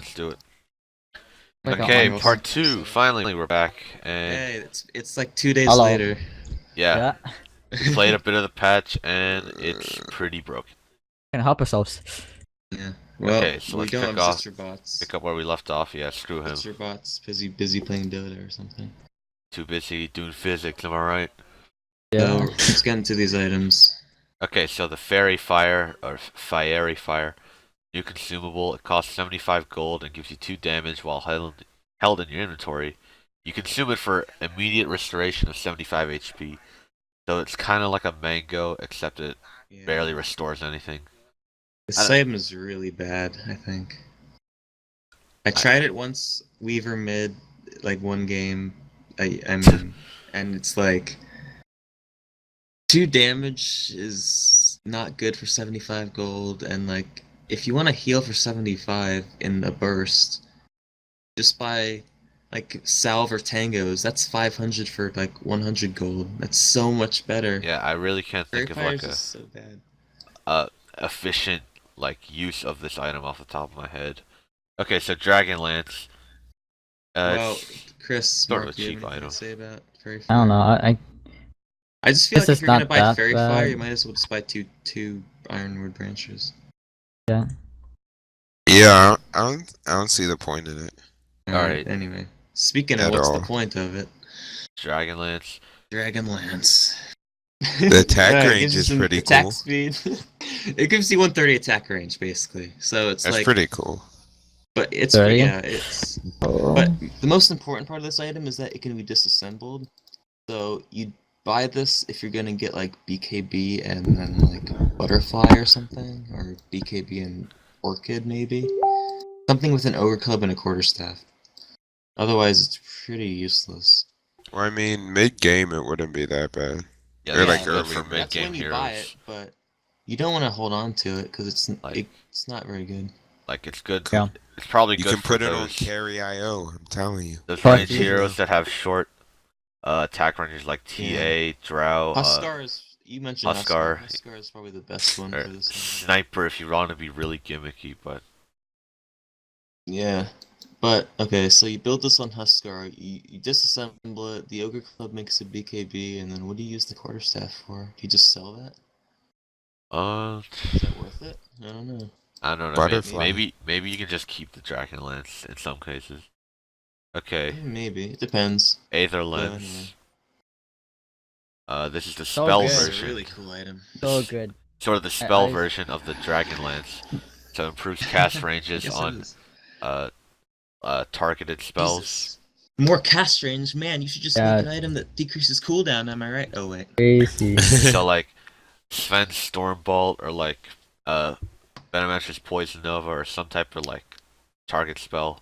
let's do it. Like Okay, a- part 2. Finally, we're back, and Hey, it's like 2 days Hello. later. yeah, Yeah. we played a bit of the patch, and it's pretty broken. Can help ourselves. Yeah. Well, Okay, so we let's don't pick have off- Zttszor-Bots. Pick up where we left off. Yeah, screw him. Zttszor-Bots busy playing Dota or something. Too busy doing physics. Am I right? Yeah. So let's get into these items. Okay, so the fairy fire or fiery fire, new consumable. It costs 75 gold and gives you 2 damage while held in your inventory. You consume it for immediate restoration of 75 HP. So it's kind of like a mango, except it Yeah. barely restores anything. This I don't- item is really bad, I think. I tried it once, Weaver mid, like one game. I mean, and it's like 2 damage is not good for 75 gold, and like if you want to heal for 75 in a burst, just buy like salve or tangos. That's 500 for like 100 gold. That's so much better. Yeah, I really can't Fairy think of Fire like is a just so bad. efficient like use of this item off the top of my head. Okay, so Dragon Lance. Well, It's Chris, sort Mark, of a do you have cheap anything item. to say about Fairy I Fire? don't know. I just feel This like is if you're gonna not buy that Fairy Fire, bad. you might as well just buy two Ironwood branches. Yeah. Yeah, I don't see the point in it Alright. Anyway, speaking of At what's all. the point of it, Dragon Lance. Dragon Lance. The attack Yeah, it range gives you is some pretty attack cool. speed. It gives you 130 attack range basically. So it's That's like, pretty cool. but it's 30? yeah, it's. But the most important part of this item is that it can be disassembled. So you buy this if you're gonna get like BKB and then like Butterfly or something, or BKB and Orchid maybe. Something with an Ogre Club and a Quarterstaff. Otherwise, it's pretty useless. Well, I mean, mid game it wouldn't be that bad. Yeah, Or that's like good early for mode. mid That's game when you heroes. buy it, but you don't want to hold on to it because it's not very good. Like it's good. Yeah. It's probably You good can for put it on those, carry IO. I'm telling you. those But- range heroes that have short attack ranges like TA, Drow, Huskar is. You mentioned Huskar. Huskar. Huskar is probably the best one or for this. Sniper if you want to be really gimmicky, but Yeah. But, okay, so you build this on Huskar, you disassemble it, the Ogre Club makes a BKB, and then what do you use the Quarterstaff for? Do you just sell that? Is that worth it? I don't know. I don't know. Butterfly. Maybe you can just keep the Dragon Lance in some cases. Okay, Maybe. It depends. Aether anyway. Lens. This is the So spell good. This is a version. really cool item. So good. Sort of the spell I- version of the Dragon Lance. So improves cast ranges Yes, it on is. targeted spells. Jesus. More cast range? Man, you should just Yeah. make an item that decreases cooldown, am I right? Oh, wait. Crazy. So like Sven's Stormbolt or like Venomancer's Poison Nova or some type of like target spell.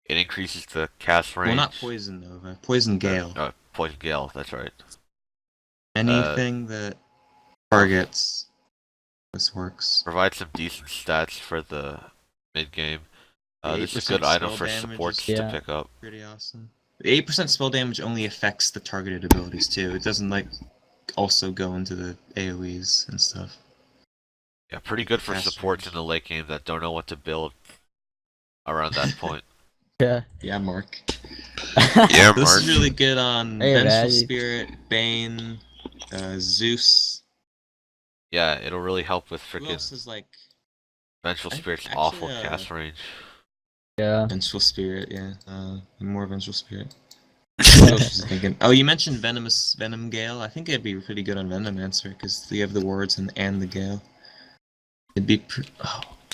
It increases the cast range. Well, not Poison Nova. Poison Gale. Poison Gale, that's right. Anything that targets. This works. Provides some decent stats for the mid game. This is a 8% good item spell for damage supports is- to Yeah. pick up. Pretty awesome. The 8% spell damage only affects the targeted abilities too. It doesn't like also go into the AoEs and stuff. Yeah, pretty good for Cast supports range. in the late game that don't know what to build around that point. Yeah. Yeah, Mark. Yeah, This Mark. is really good on Hey, Vengeful man. Spirit, Bane, Zeus. Yeah, it'll really help with Who else freaking is like Vengeful I- Spirit's actually, awful cast range. Yeah. Vengeful Spirit? Yeah, more Vengeful Spirit. What else was I thinking? Oh, you mentioned Venom Gale. I think it'd be pretty good on Venomancer because you have the wards and the Gale. It'd be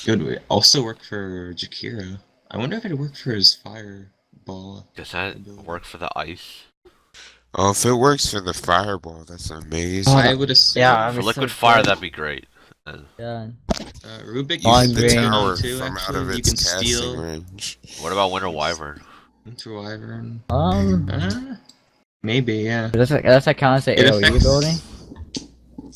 good. Would also work for Jakiro. I wonder if it'd work for his fireball. Does that ability. work for the ice? Oh, if it works for the fireball, that's amazing. Oh, I would assume. Yeah, For That'd be liquid so fire, good. that'd be great. Yeah. Rubik On uses the the green. tower too. from out Actually, of you its can casting steal range. What about Winter Wyvern? into Wyvern. Maybe, yeah. Does that count as an It AoE affects- ability?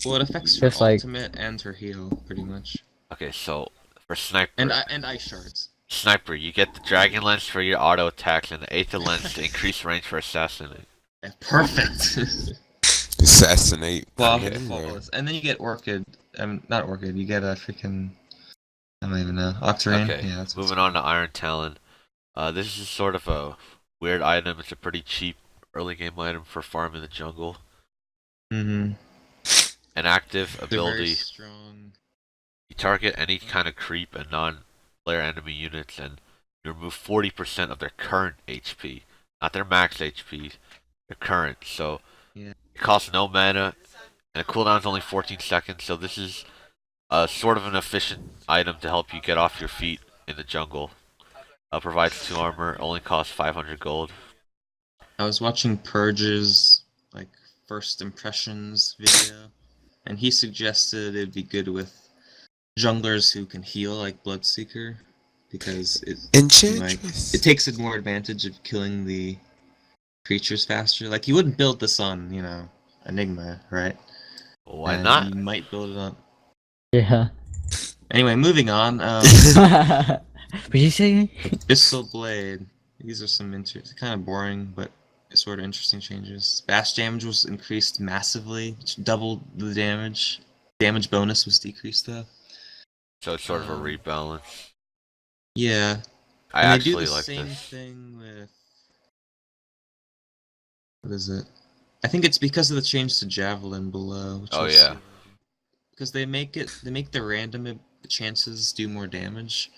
Well, it affects her Just like- ultimate and her heal, pretty much. Okay, so for Sniper. And ice shards. Sniper, you get the Dragon Lance for your auto attacks and the Aether Lens to increase range for assassinate. Yeah, perfect. Assassinate. Flawless. Get in there. Flawless. And then you get Orchid. Not Orchid. You get a freaking I don't even know. Octarine? Okay, Yeah, that's moving on to Iron Talon. This is sort of a weird item. It's a pretty cheap early game item for farming the jungle. Mm-hmm. An active They're very ability. strong. You target any kind of creep and non-player enemy units, and you remove 40% of their current HP, not their max HP, their current. So Yeah. it costs no mana, and the cooldown is only 14 seconds. So this is sort of an efficient item to help you get off your feet in the jungle. Provides 2 armor, only costs 500 gold. I was watching Purge's like first impressions video, and he suggested it'd be good with junglers who can heal like Bloodseeker, because it Enchantress. takes more advantage of killing the creatures faster. Like you wouldn't build this on, Enigma, right? Why And not? you might build it on. Yeah. Anyway, moving on. What you saying? Abyssal Blade. These are some kind of boring, but sort of interesting changes. Bash damage was increased massively, which doubled the damage. Damage bonus was decreased though. So it's sort of a rebalance. Yeah. I And they do actually the like same this. thing with. What is it? I think it's because of the change to Javelin below. Which Oh, we'll yeah. see. Because they make the random chances do more damage,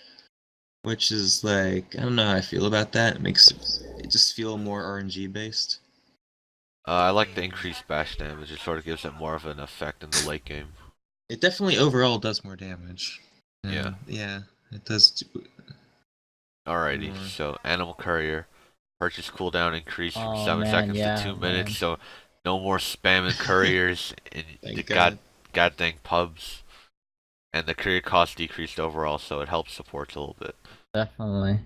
which is like, I don't know how I feel about that. It makes it just feel more RNG based. I like the increased bash damage. It sort of gives it more of an effect in the late game. It definitely overall does more damage. Yeah. Yeah, it does. Alrighty, More. so Animal Courier. Purchase cooldown increased from Oh, 7 man, seconds yeah, to 2 minutes, man. so no more spamming couriers in Thank the God. god dang pubs. And the courier cost decreased overall, so it helps supports a little bit. Definitely.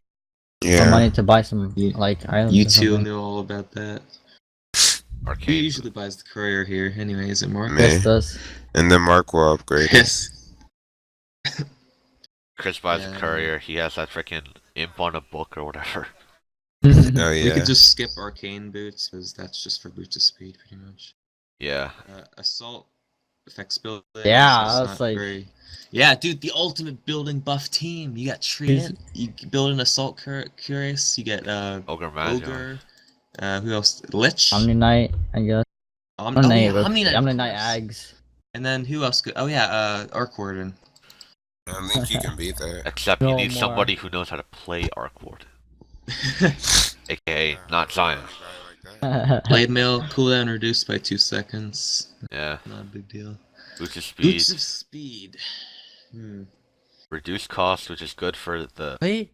Some Yeah. money to buy some You- like items. You or two something. know all about that. Who Arcane. usually buys the courier here? Anyway, is it Mark? Me. Chris does. And then Mark will upgrade it. Yes. Chris buys Yeah, a courier, he has that freaking imp on a book or whatever. Oh We yeah. could just skip arcane boots because that's just for boots of speed, pretty much. Yeah. Assault effects building. Yeah, so it's I was not like- very. Yeah, dude, the ultimate building buff team. You got Treant. You build an assault curious. You get Ogre Magi. ogre. Who else? Lich. Omni-Knight, I guess. Oh Omni-Knight, yeah, with- Omni-Knight. Omni-Knight of course. Ags. And then who else could? Oh yeah, Arc Warden. I don't think you can beat that. Except No you need more. somebody who knows how to play Arc Ward. AKA not Zion. Blade mail cooldown reduced by 2 seconds. Yeah. Not a big deal. Boots of speed. Boots of speed. Reduced cost, which is good for the Wait.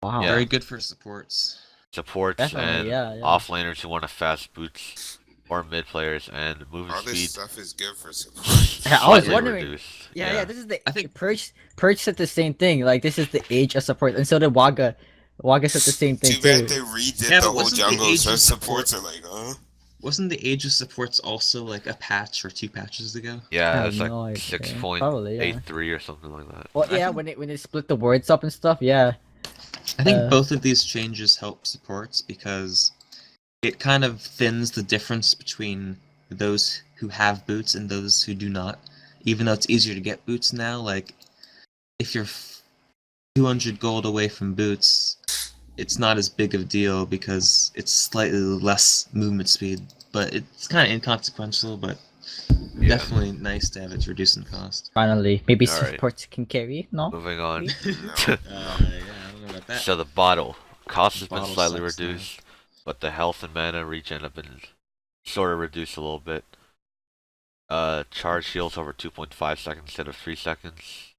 Wow. Yeah. Very good for supports. supports Definitely, and yeah. offlaners who want to fast boots, or mid players, and moving All this speed. stuff is good for support. Yeah, I was slightly wondering- reduced. Yeah, this is the. I think- Purge said the same thing. Like, this is the age of support, and so did Waga. Waga said the same thing Too bad too. they redid Yeah, the but whole wasn't the jungle, age so of supports are like, huh? Wasn't the Age of Supports also like a patch or 2 patches ago? Yeah, I it's have like no idea. 6.83 or something like that. Well, I yeah, think- when they split the words up and stuff, yeah. I think Uh, both of these changes help supports because it kind of thins the difference between those who have boots and those who do not. Even though it's easier to get boots now, like if you're 200 gold away from boots, it's not as big of a deal because it's slightly less movement speed. But it's kind of inconsequential, but Yeah. definitely nice to have it reduced in cost. Finally, maybe Alright. supports can carry. No. Moving on. Yeah, I don't know about that. So the bottle cost has been Bottle slightly sucks now. reduced, but the health and mana regen have been sort of reduced a little bit. Charge heals over 2.5 seconds instead of 3 seconds.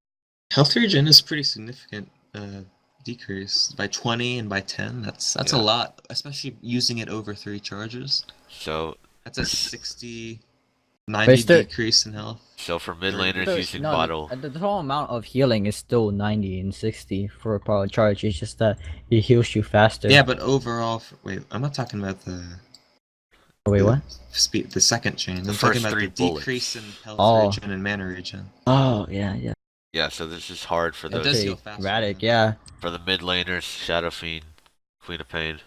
Health regen is pretty significant decrease by 20 and by 10. That's a Yeah. lot, especially using it over 3 charges. So That's a 60, 90 still- decrease in health. for mid Very laners good. using bottle, The total amount of healing is still 90 and 60 for a power charge. It's just that it heals you faster. Yeah, but overall, wait, I'm not talking about the Oh, wait, what? speed, the second change. The I'm talking first about 3 the bullets. decrease in health Oh. regen and mana regen. Oh, yeah. yeah. So this is hard for It does those heal Okay, faster, Radic, yeah. yeah. for the mid laners, Shadow Fiend, Queen of Pain,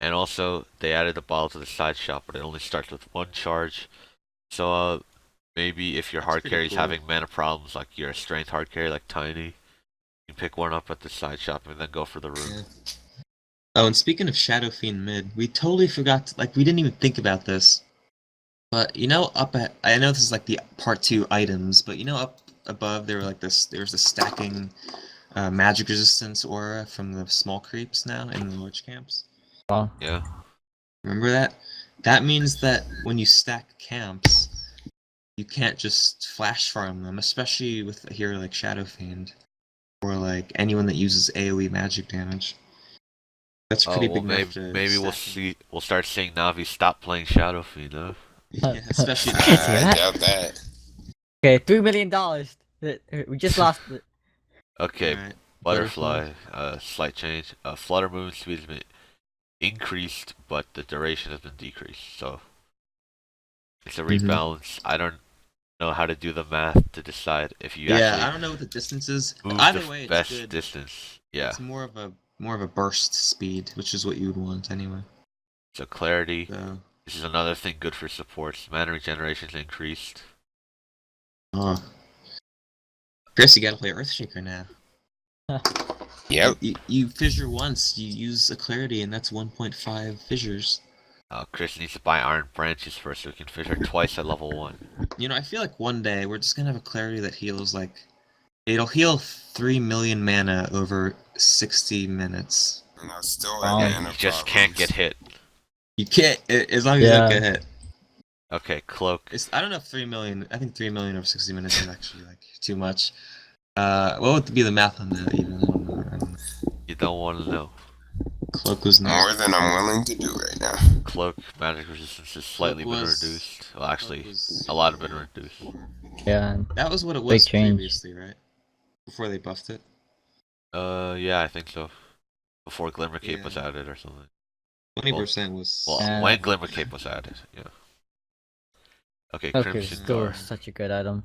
and also they added the bottle to the side shop, but it only starts with 1 charge. So maybe if your That's hard pretty carry's cool. having mana problems, like you're a strength hard carry like Tiny, You can pick one up at the side shop and then go for the room. Yeah. Oh, and speaking of Shadow Fiend mid, we totally forgot to, we didn't even think about this. But I know this is like the part 2 items, but up above there was the stacking magic resistance aura from the small creeps now in the Lurch camps. Wow. Yeah. Remember that? That means that when you stack camps, you can't just flash farm them, especially with a hero like Shadow Fiend, or like anyone that uses AoE magic damage. That's a pretty big nerf to maybe we'll start seeing Navi stop playing Shadow Fiend, huh? Yeah, especially I can't see I that. doubt that. Okay, $3 million. We just lost it. Okay, Alright, Butterfly, slight change. Flutter movement speed has been increased, but the duration has been decreased. So it's a rebalance. I don't know how to do the math to decide if you I actually don't know what the distance is. move Either the way, it's best good. distance. Yeah. It's more of a burst speed, which is what you would want anyway. So clarity. So, This is another thing good for supports. Mana regeneration is increased. oh, Chris, you gotta play Earthshaker now. Yep. You fissure once, you use a clarity, and that's 1.5 fissures. Chris needs to buy Iron Branches first so we can fissure twice at level 1. I feel like one day we're just gonna have a clarity that heals it'll heal 3 million mana over 60 minutes. And I still Wow. have And mana you just can't get problems. hit. You can't, as long as you don't Yeah. get hit. Okay, Cloak. I don't know if 3 million. I think 3 million over 60 minutes is actually too much. What would be the math on that even? I don't know. You don't want to know. Cloak was More not. than I'm willing to do right now. Cloak magic resistance has slightly been reduced. Well, actually, was- a lot have been reduced. Yeah. That was what it was Big change. previously, right? Before they buffed it. Yeah, I think so. Before Glimmer Cape Yeah. was added or something. 20% was. Well, Yeah. when Glimmer Cape was added, yeah. Okay, Okay, Crimson still Guard. such a good item.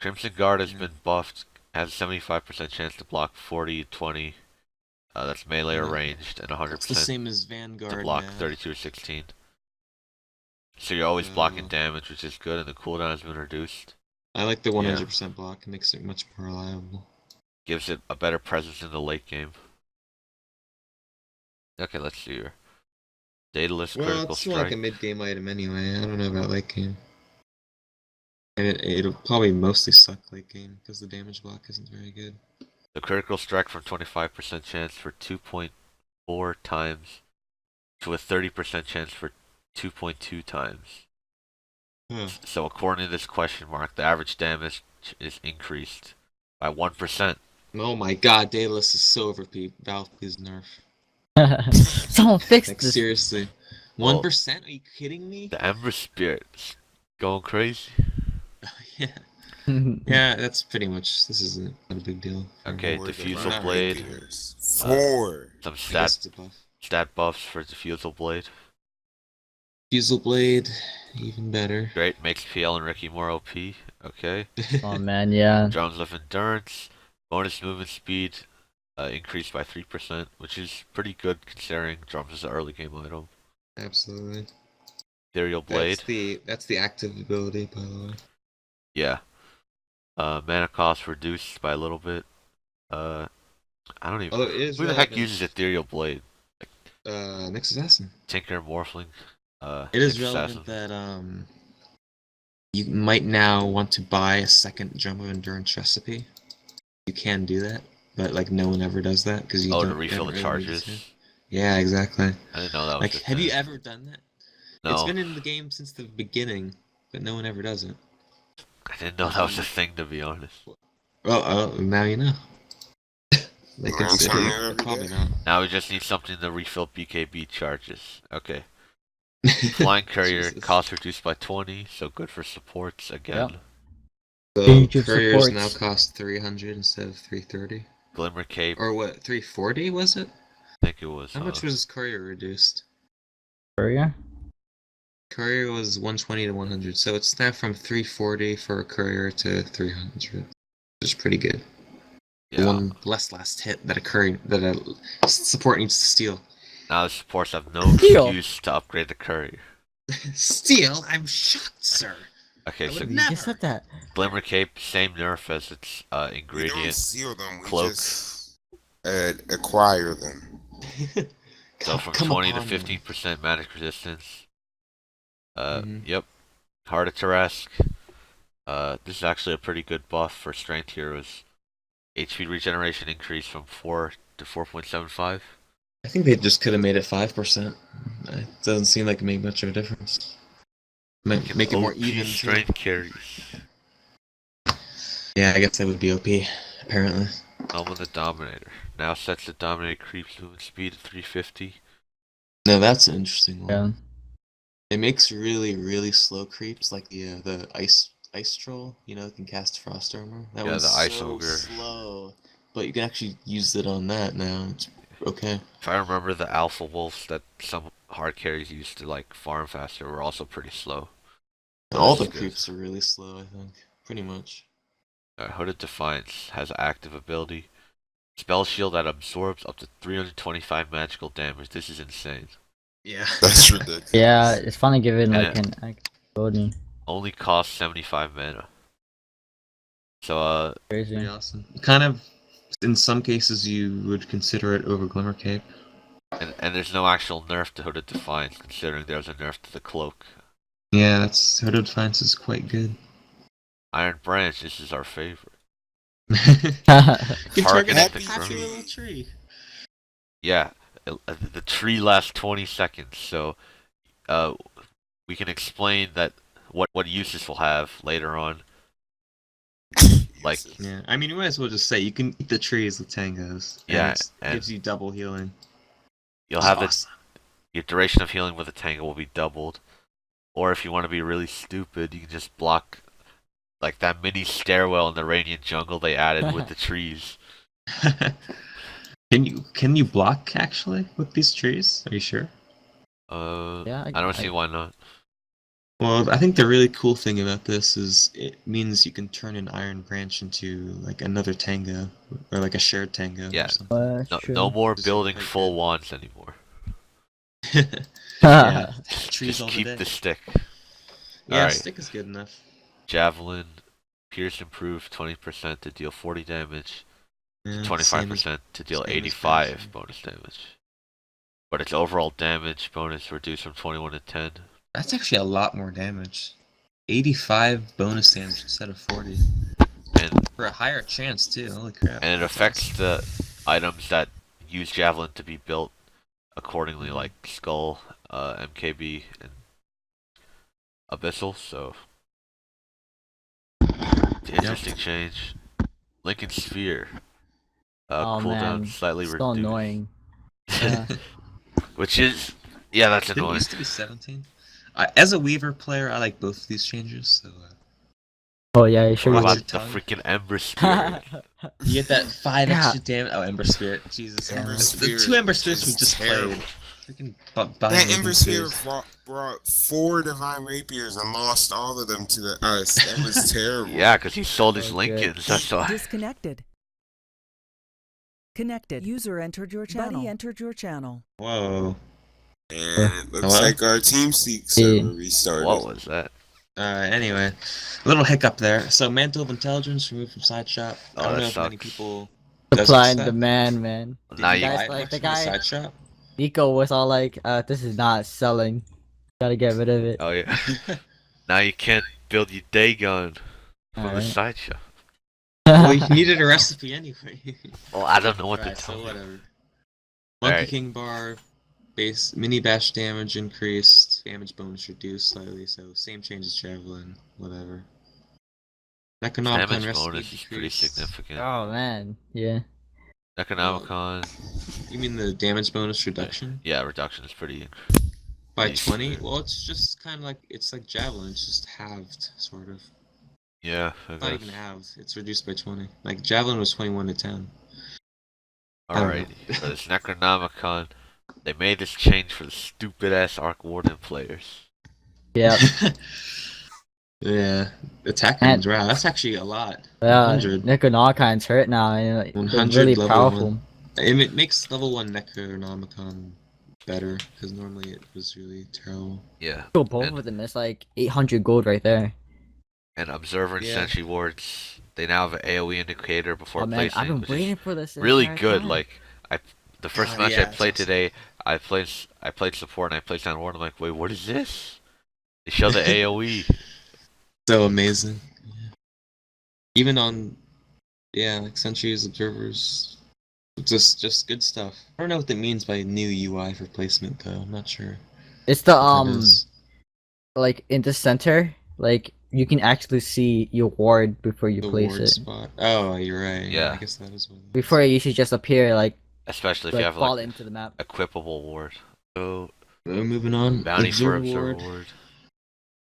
Crimson Guard has Yeah. been buffed. Has a 75% chance to block 40, 20. That's melee or Yeah. ranged, and It's the 100% same as Vanguard. to block now. 32 or 16. So you're always blocking damage, which is good, and the cooldown has been reduced. I like the 100% block. It makes it much more reliable. Gives it a better presence in the late game. Okay, let's see here. Daedalus Well, Critical it's more like Strike. a mid-game item anyway. I don't know about late game. And it'll probably mostly suck late game because the damage block isn't very good. The Critical Strike from 25% chance for 2.4 times to a 30% chance for 2.2 times. Huh. So according to this question mark, the average damage is increased by 1%. Oh my god, Daedalus is so overpeak. Valve, please nerf. Someone fix Like, this. seriously. Well, 1%? Are you kidding me? The Ember Spirit's going crazy. Yeah. Yeah, that's pretty much. This isn't a big deal. Okay, More than Diffusal my Blade. rapiers. 4. Some I guess stat it's a buff. stat buffs for Diffusal Blade. Fusel Blade, even better. Great, makes PL and Ricky more OP. Okay. Oh man, yeah. Drums of Endurance. Bonus movement speed increased by 3%, which is pretty good considering Drums is an early game item. Absolutely. Ethereal Blade. That's the active ability, by the way. Yeah. Mana cost reduced by a little bit. I don't even. Although it is Who the heck relevant. uses Ethereal Blade? Next Assassin. Tinker, Morphling. It is Nyx relevant Assassin. that you might now want to buy a second Drum of Endurance recipe. You can do that, but no one ever does that because you Oh, don't to refill ever the really need to. charges. Yeah, exactly. I didn't know that was. Have you ever done that? No, It's been in the game since the beginning, but no one ever does it. I didn't know that was a thing, to be honest. Well, now you know. They Learn consider something it, new but every probably day. not. Now we just need something to refill BKB charges. Okay. Flying Courier Jesus. cost reduced by 20, so good for supports again. Yep. So Age of couriers supports. now cost 300 instead of 330. Glimmer Cape, Or what, 340 was it? I think it was. How much was courier reduced? Courier? Courier was 120 to 100, so it's now from 340 for a courier to 300. Which is pretty good. Yeah. One last hit that a support needs to steal. Now the supports have no Deal. excuse to upgrade the courier. Steal? I'm shocked, sir. Okay, I so would You never. just said that. Glimmer Cape, same nerf as its We don't ingredient. steal them. We Cloak. just acquire them. So from Come 20 to upon them. 15% magic resistance. Mhm. Yep. Harder to Tarrasque. This is actually a pretty good buff for strength heroes. HP regeneration increase from 4 to 4.75. I think they just could have made it 5%. It doesn't seem like it made much of a difference. Make it more OP even too. strength carries. Yeah, I guess that would be OP, apparently. Alma the Dominator. Now sets the Dominator creep's movement speed at 350. No, that's an interesting one. Yeah. It makes really slow creeps like the ice troll, that can cast frost armor. That Yeah, one's the Ice so Ogre. slow. But you can actually use it on that now. It's okay. If I remember, the Alpha Wolves that some hard carries used to like farm faster were also pretty slow. And all this the is good. creeps are really slow, I think. Pretty much. Hooded Defiance has active ability. Spell shield that absorbs up to 325 magical damage. This is insane. Yeah. That's ridiculous. Yeah, it's funny given Yeah. like an ability. Only costs 75 mana. So Pretty Crazy. awesome. Kind of, in some cases, you would consider it over Glimmer Cape. and there's no actual nerf to Hooded Defiance, considering there's a nerf to the cloak. Yeah, that's Hooded Defiance is quite good. Iron Branch, this is our favorite. You can target Target that the happy tree. little tree. Yeah, the tree lasts 20 seconds, so we can explain that what use this will have later on. Like, Yeah, I mean, you might as well just say you can eat the trees with tangos. Yeah, it and- gives you double healing. you'll It's have awesome. your duration of healing with a tangle will be doubled. Or if you want to be really stupid, you can just block like that mini stairwell in the Radiant Jungle they added with the trees. Can you block actually with these trees? Are you sure? Yeah, I don't see why not. Well, I think the really cool thing about this is it means you can turn an Iron Branch into like another tango or like a shared tango. Yeah. Or something. That's No, true. no more Just building like full that. wands anymore. Yeah, trees Just all keep the day. the stick. Yeah, Alright. stick is good enough. Javelin, Pierce improved 20% to deal 40 damage, Yeah, same 25% to deal same as 85 Branch. bonus damage. But its overall damage bonus reduced from 21 to 10. That's actually a lot more damage. 85 bonus damage instead of 40. And For a higher chance too, holy crap. and it That's affects awesome. the items that use Javelin to be built accordingly, like Skull, MKB, and Abyssal, so it's an interesting change. Lincoln Sphere. Oh Cooldown man, slightly so reduced. annoying. Yeah. Which is, yeah, that's Didn't it annoying. used to be 17? As a Weaver player, I like both of these changes, so Oh yeah, you sure What you Watch about your the tongue. freaking Ember Spirit? you get that 5 Yeah. extra damage. Oh, Ember Spirit. Jesus. Ember The Spirit 2 Ember Spirits we is just terrible. played. Freaking That Ember Spear brought 4 Divine Rapiers and lost all of them to the us. That was terrible. Yeah, because he sold his Oh, Lincolns, that's why. Disconnected. Connected. User entered your channel. Buddy entered your channel. Whoa. And it looks Hello? like our TeamSpeak Yeah. server restarted. What was that? Anyway, a little hiccup there. So, Mantle of Intelligence removed from Side Shop. Oh, I don't that know if many sucks. people. Supply Does and that? demand, man. Well, Did now you you, buy Guys, it like, much the from the guy- Side Shop? Nico was all like, this is not selling. Gotta get rid of it. oh yeah. Now you can't build your Dagon from the Alright. side show. Well, you needed a recipe anyway. Well, I don't know what to Alright, tell so you. whatever. Monkey Alright. King bar, base mini bash damage increased, damage bonus reduced slightly, so same change as Javelin, whatever. Necronomicon Damage recipe bonus is pretty decreased. significant. Oh man, yeah. Necronomicon, You mean the damage bonus reduction? yeah, reduction is pretty. By Nice. 20? Well, it's just kind of like, it's like Javelin, it's just halved, sort of. Yeah, I It's not guess. even halved, it's reduced by 20. Like, Javelin was 21 to 10. I don't Alright, know. for this Necronomicon, they made this change for the stupid ass Arc Warden players. Yeah. Yeah, attack And- range, wow, that's actually a lot. Yeah. 100. Necronomicon's hurt now, and like, they're 100 really level powerful. It makes level 1 Necronomicon better, because normally it was really terrible. Yeah. Go both And- of them. It's like 800 gold right there. And Observer and Yeah. Sentry wards, they now have an AoE indicator before Oh man, I've placing, been which waiting is for this. really entire good. time. Like, the first Oh, match yeah, I it's played awesome. today, I played support and I placed on ward. I'm like, wait, what is this? They show the AoE. So amazing. Even on, yeah, like sentries, observers, just good stuff. I don't know what that means by new UI for placement though. I'm not sure It's the what that is. like in the center, like you can actually see your ward before you The place ward it. spot. Oh, you're right. Yeah, I Yeah. guess that is what it is. Before it usually just appear Especially if you have, fall like, into the map. equipable ward. So, Moving on. bounty for Observer Observer ward ward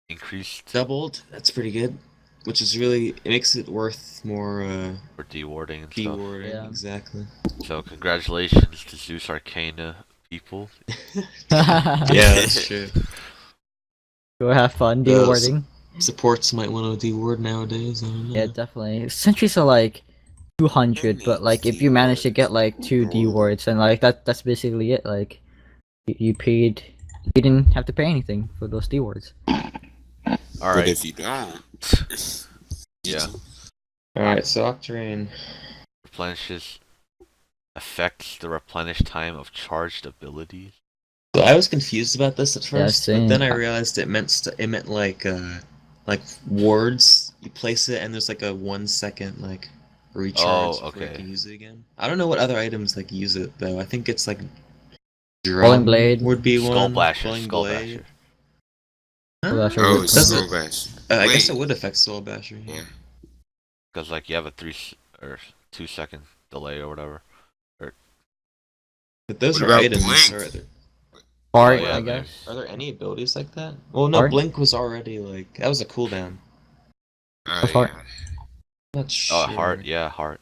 increased doubled. That's pretty good. Which is really it makes it worth more for dewarding and stuff. keywording. Yeah. Exactly. So, congratulations to Zeus Arcana people. Yeah, that's true. Go have fun Those- dewarding. Supports might want to deward nowadays. I don't know. Yeah, definitely. Sentries are like 200, but like if you manage to get like 2 dewards, and like that's basically it. Like you paid, you didn't have to pay anything for those dewards. But Alright. if you don't, Yeah. Alright, so Octarine. Replenishes affects the replenish time of charged abilities. So I was confused about this at first, but then I same. realized it meant like wards. You place it and there's like a 1 second like recharge before you okay. can use it again. I don't know what other items like use it though. I think it's like Rolling drum blade. would be Skull one. Basher, Rolling Skull blade. Basher. Skull Basher oh, would it's Does so it- bad. I guess it Wait. would affect Soul Basher. Yeah. Because, like, you have a 2 second delay or whatever. But those What are about items. Blink? Heart, Oh, yeah, I maybe. guess. Are there any abilities like that? Well, no. Heart? Blink was already like that was a cooldown. What's heart? Yeah. Not sure. Oh, heart, yeah, heart.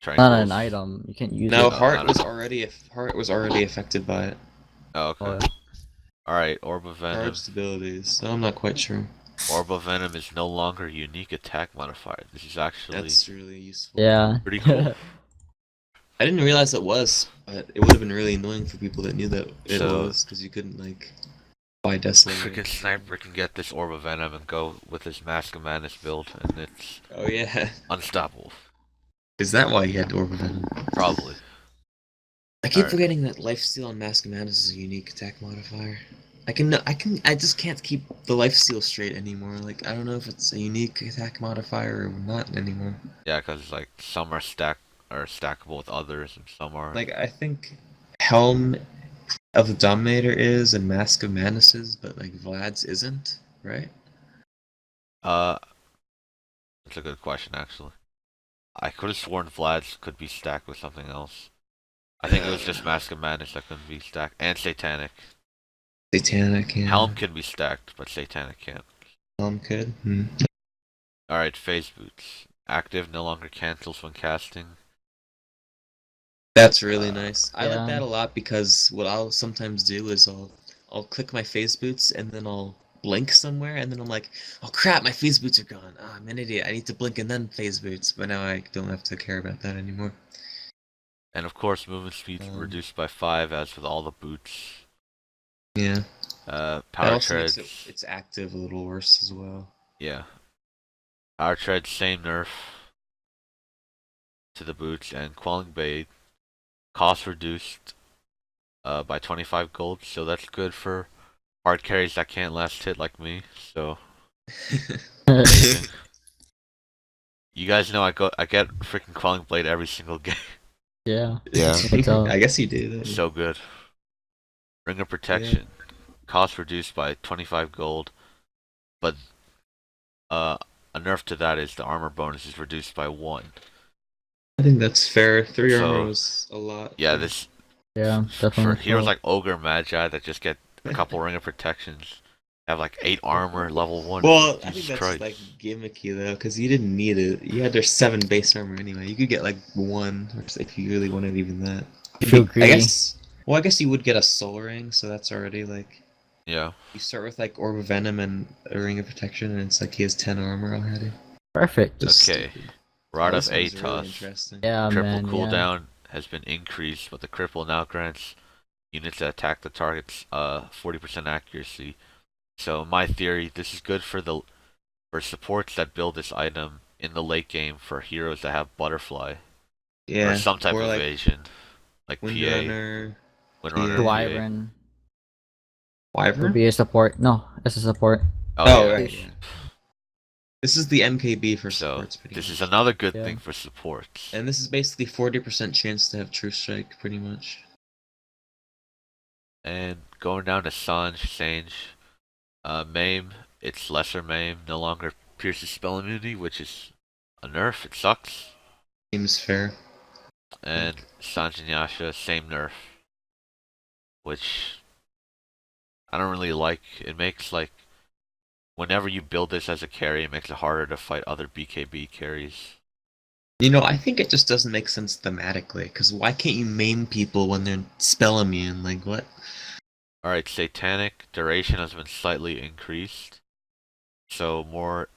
Not Triangles. an item. You can't use No, it. heart I was don't- already affected by it. Oh, okay. Oh, yeah. Alright, Orb of Venom. Charged abilities. So I'm not quite sure. Orb of Venom is no longer a unique attack modifier. This is actually That's really useful. Yeah. pretty cool. I didn't realize it was, but it would have been really annoying for people that knew that it So- was, because you couldn't like buy Desolator. Freaking Sniper can get this Orb of Venom and go with his Mask of Madness build, and it's Oh yeah. unstoppable. Is that why he had Orb of Venom? Probably. I keep Alright. forgetting that Lifesteal on Mask of Madness is a unique attack modifier. I just can't keep the Lifesteal straight anymore. Like, I don't know if it's a unique attack modifier or not anymore. Yeah, because, like, some are stackable with others, and some are. Like, I think Helm of the Dominator is and Mask of Madness is, but like Vlad's isn't, right? That's a good question, actually. I could have sworn Vlad's could be stacked with something else. I think it was just Mask of Madness that couldn't be stacked, and Satanic. Satanic, yeah. Helm can be stacked, but Satanic can't. Helm could. Hmm. Alright, Phase Boots. Active no longer cancels when casting. That's really nice. I yeah. like that a lot because what I'll sometimes do is I'll click my phase boots and then I'll blink somewhere and then I'm like, oh crap, my phase boots are gone. Oh, I'm an idiot. I need to blink and then phase boots. But now I don't have to care about that anymore. And of course, movement speed's reduced by 5, as with all the boots. Yeah. Power That also makes Treads. its active a little worse as well. Yeah. Power Treads, same nerf to the boots, and Quelling Blade. Cost reduced by 25 gold, so that's good for hard carries that can't last hit like me. So amazing. You guys know I get freaking Quelling Blade every single game. Yeah. Yeah. It's, I guess you do. So good. Ring of Protection. Cost reduced by 25 gold, but a nerf to that is the armor bonus is reduced by 1. I think that's fair. 3 So- armor was a lot. Yeah, this Yeah, for definitely. heroes like Ogre Magi that just get a couple Ring of Protections, have like 8 armor, level 1. Well, I think Jesus that's Christ. like gimmicky though, because you didn't need it. You had their 7 base armor anyway. You could get like 1, or if you really wanted even that. You feel I greedy. guess. Well, I guess you would get a soul ring, so that's already like Yeah. you start with like Orb of Venom and a Ring of Protection, and it's like he has 10 armor already. Perfect. Just Okay. stupid. Rod This of one's really Atos. interesting. Yeah, Triple man. Yeah. cooldown has been increased, but the cripple now grants units that attack the target's 40% accuracy. So in my theory, this is good for the for supports that build this item in the late game for heroes that have butterfly Yeah. or some type or of like evasion, like PA, Windrunner, Windrunner, PA. PA. Wyvern would Wyvern. be a support. No, as a support. Oh, Oh, yeah. right. Yeah. This is the MKB for So supports. Pretty this much. is another good Yeah. thing for supports. And this is basically 40% chance to have True Strike, pretty much. And going down to Sange, Maim, it's lesser Maim, no longer pierces spell immunity, which is a nerf, it sucks. Seems fair. And Sange and Yasha, same nerf. Which I don't really like. It makes like whenever you build this as a carry, it makes it harder to fight other BKB carries. You know, I think it just doesn't make sense thematically, because why can't you maim people when they're spell immune? Like, what? Alright, Satanic duration has been slightly increased. So more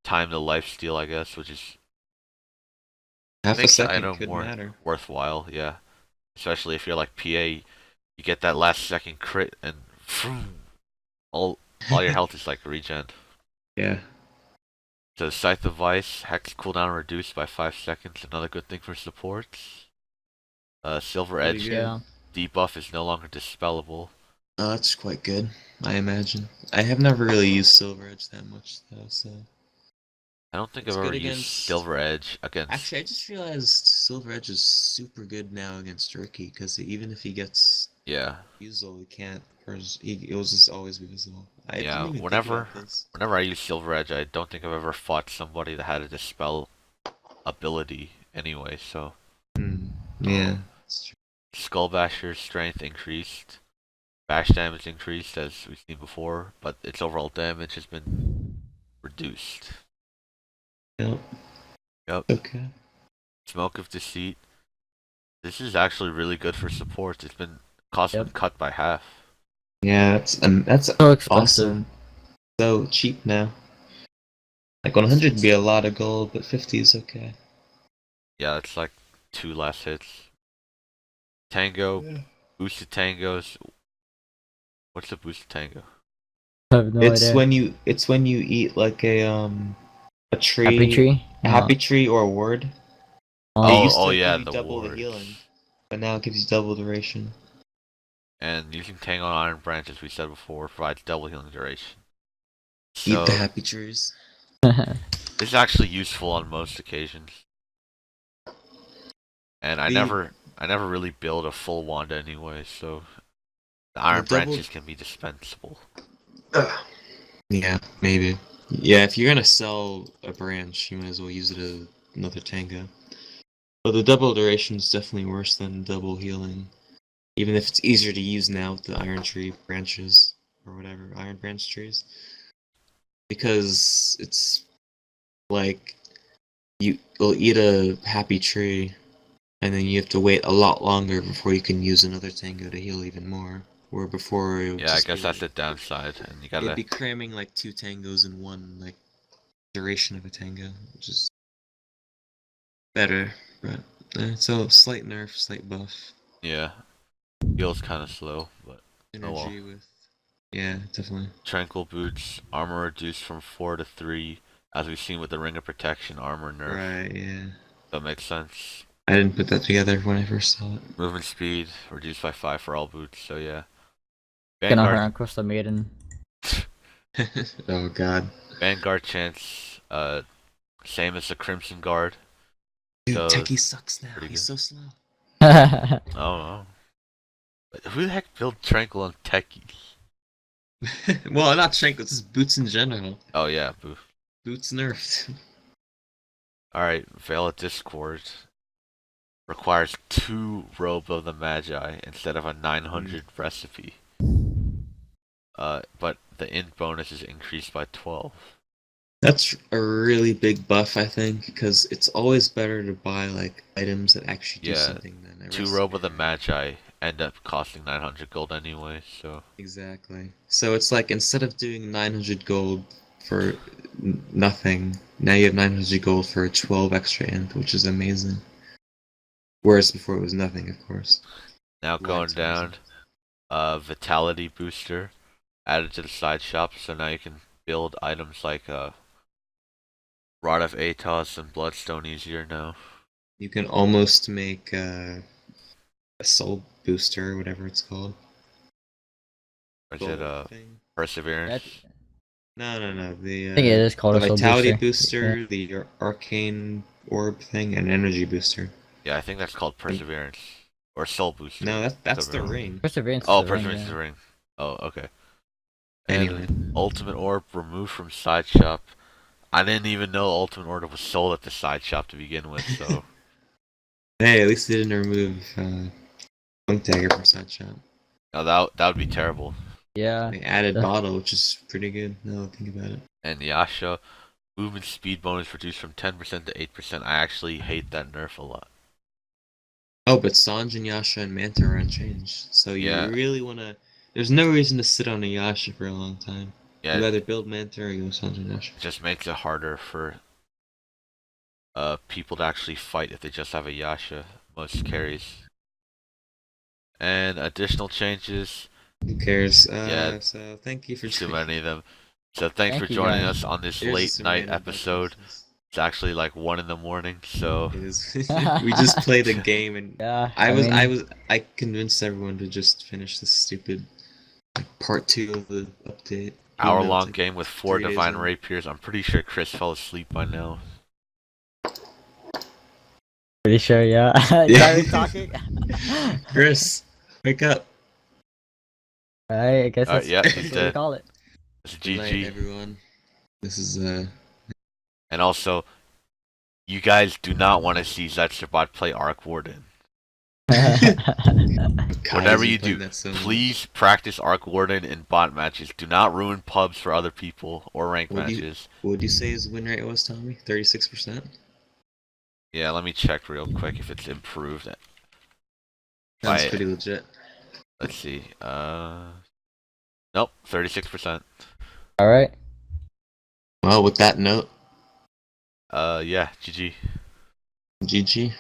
time to lifesteal, I guess, which is Half a makes the second item could more matter. worthwhile, yeah. Especially if you're like PA, you get that last second crit and vroom, all your health is like regen. Yeah. So Scythe of Vice, Hex cooldown reduced by 5 seconds, another good thing for supports. Silver Pretty Edge good. Yeah. debuff is no longer dispellable. Oh, that's quite good, I imagine. I have never really used Silver Edge that much, though, so... I don't think It's I've ever good used against- Silver Edge against. Actually, I just realized Silver Edge is super good now against Rookie, because even if he gets Yeah, Fusel, he can't... Or he'll just always be visible. I yeah. didn't even Whenever think about this. I use Silver Edge, I don't think I've ever fought somebody that had a dispel ability anyway. So Yeah, that's true. Skullbasher's strength increased, bash damage increased as we've seen before, but its overall damage has been reduced. Yep. Yep. Okay. Smoke of Deceit. This is actually really good for support. It's been cost been Yep. cut by half. Yeah, that's So expensive. awesome. So cheap now. Like 100 would be a lot of gold, but 50 is okay. Yeah, it's like 2 last hits. Tango, boosted tangos. What's a boosted tango? I have no It's idea. when you eat like a tree, Happy tree? a happy tree or a ward. It Oh, used to yeah, give you the double wards. the healing, but now it gives you double duration. And using Tango on Iron Branch, as we said before, provides double healing duration. Eat So the happy trees. this is actually useful on most occasions. And I The- never really build a full wand anyway, so the Iron double- Branches can be dispensable. Yeah, maybe. Yeah, if you're gonna sell a branch, you might as well use it as another tango. But the double duration is definitely worse than double healing. Even if it's easier to use now with the iron tree branches, or whatever, iron branch trees. Because it's like, you'll eat a happy tree, and then you have to wait a lot longer before you can use another tango to heal even more. Where before it would Yeah, I just guess be that's the like- downside, and you It'd gotta. be cramming like 2 tangos in one like duration of a tango, which is better. But so slight nerf, slight buff, Yeah, feels kind of slow, but energy with. Yeah, definitely. Tranquil Boots, armor reduced from 4 to 3, as we've seen with the Ring of Protection armor nerf. Right. Yeah. That makes sense. I didn't put that together when I first saw it. Movement speed reduced by 5 for all boots, so yeah. Gonna Vanguard, run across the maiden. Oh God. Vanguard chance, same as the Crimson Guard. Dude, So, Techie sucks now. pretty He's so slow. Oh no. But who the heck built Tranquil on Techies? Well, not Shank, it's just boots in general. Oh yeah, boo. Boots nerfed. Alright, Veil of Discord requires 2 Robe of the Magi instead of a 900 recipe. But the int bonus is increased by 12. That's a really big buff, I think, because it's always better to buy like items that actually do Yeah, something than a 2 recipe. Robe of the Magi end up costing 900 gold anyway, so. Exactly. So it's like instead of doing 900 gold for nothing, now you have 900 gold for 12 extra int, which is amazing. Whereas before it was nothing, of course. Now going Lights down, Vitality Booster added to the side shop, so now you can build items like Rod of Atos and Bloodstone easier now. You can almost make a soul booster, or whatever it's called. Or is it Gold thing. Perseverance? No. The I think it is called the a soul vitality booster. booster, the arcane orb thing, and energy booster. Yeah, I think that's called Perseverance. Or Soul Booster. No, that's the Whatever. ring. Perseverance. Oh, is the ring, Perseverance is yeah. a ring. Oh, okay. Anyway. And Ultimate Orb removed from Side Shop. I didn't even know Ultimate Orb was sold at the Side Shop to begin with, so... Hey, at least they didn't remove Funk Dagger from Side Shop. No, that would be terrible. Yeah. They added the- Bottle, which is pretty good, now that I think about it. And Yasha, movement speed bonus reduced from 10% to 8%. I actually hate that nerf a lot. Oh, but Sanj and Yasha and Manta are unchanged. So you Yeah. really wanna... There's no reason to sit on a Yasha for a long time. Yeah, You either build Manta or you go Sanj and Yasha. it just makes it harder for people to actually fight if they just have a Yasha. Most carries. And additional changes. Who cares? Yeah. So thank you for Too joining. many of them. So thanks Thank for you, joining guys. us on this Here's late some night random episode. buttons. It's actually like 1 in the morning, so It is. We just played a game and Yeah. I convinced everyone to just finish this stupid part 2 of the update. hour-long Like, game with 4 3 days divine in. rapiers. I'm pretty sure Chris fell asleep by now. Pretty sure, yeah. Yeah. Sorry, talking. Chris, wake up. Alright, I guess Alright, that's, yeah, that's he's what we dead. call it. It's Good night, GG. everyone. This is And also, you guys do not want to see Zttszor-Bot play Arc Warden. God, Whatever he's you playing do, that so much. please practice Arc Warden in bot matches. Do not ruin pubs for other people or rank What matches. would you say his win rate was, Tommy? 36%? Yeah, let me check real quick if it's improved. That's By- pretty legit. Let's see. Nope, 36%. Alright. Well, with that note, Yeah, GG. GG.